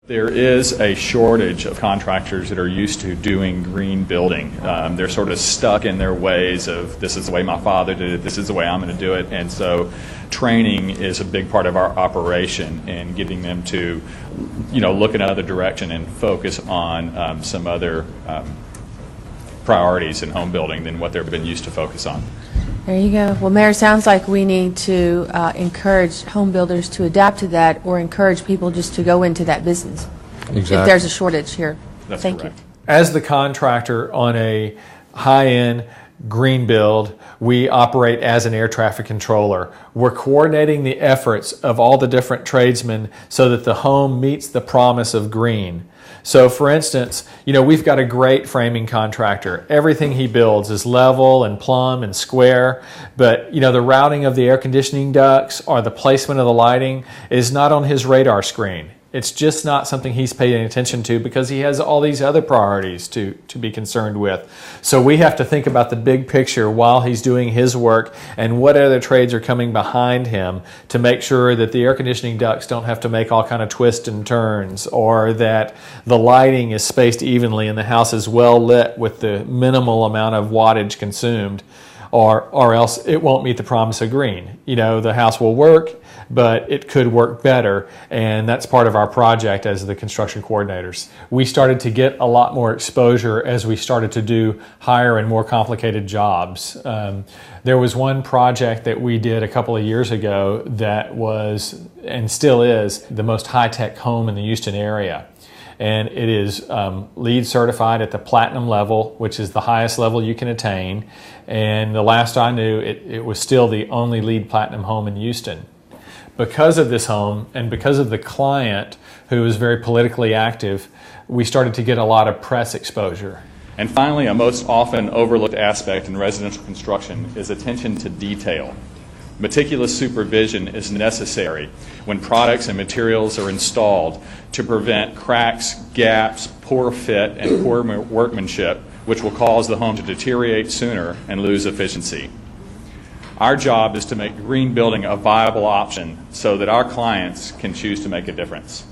There is a shortage of contractors that are used to doing green building. They're sort of stuck in their ways of, this is the way my father did it, this is the way I'm going to do it. And so training is a big part of our operation and getting them to, look in another direction and focus on some other priorities in home building than what they've been used to focus on. There you go. Well, Mayor, sounds like we need to encourage home builders to adapt to that, or encourage people just to go into that business. Exactly. If there's a shortage here. That's Thank correct. you. As the contractor on a high-end green build, we operate as an air traffic controller. We're coordinating the efforts of all the different tradesmen so that the home meets the promise of green. So for instance, we've got a great framing contractor. Everything he builds is level and plumb and square, but the routing of the air conditioning ducts or the placement of the lighting is not on his radar screen. It's just not something he's paying attention to because he has all these other priorities to be concerned with. So we have to think about the big picture while he's doing his work and what other trades are coming behind him to make sure that the air conditioning ducts don't have to make all kind of twists and turns, or that the lighting is spaced evenly and the house is well lit with the minimal amount of wattage consumed, or else it won't meet the promise of green. The house will work, but it could work better, and that's part of our project as the construction coordinators. We started to get a lot more exposure as we started to do higher and more complicated jobs. There was one project that we did a couple of years ago that was, and still is, the most high-tech home in the Houston area. And it is LEED certified at the platinum level, which is the highest level you can attain. And the last I knew, it was still the only LEED platinum home in Houston. Because of this home and because of the client, who is very politically active, we started to get a lot of press exposure. And finally, a most often overlooked aspect in residential construction is attention to detail. Meticulous supervision is necessary when products and materials are installed to prevent cracks, gaps, poor fit, and poor workmanship, which will cause the home to deteriorate sooner and lose efficiency. Our job is to make green building a viable option so that our clients can choose to make a difference.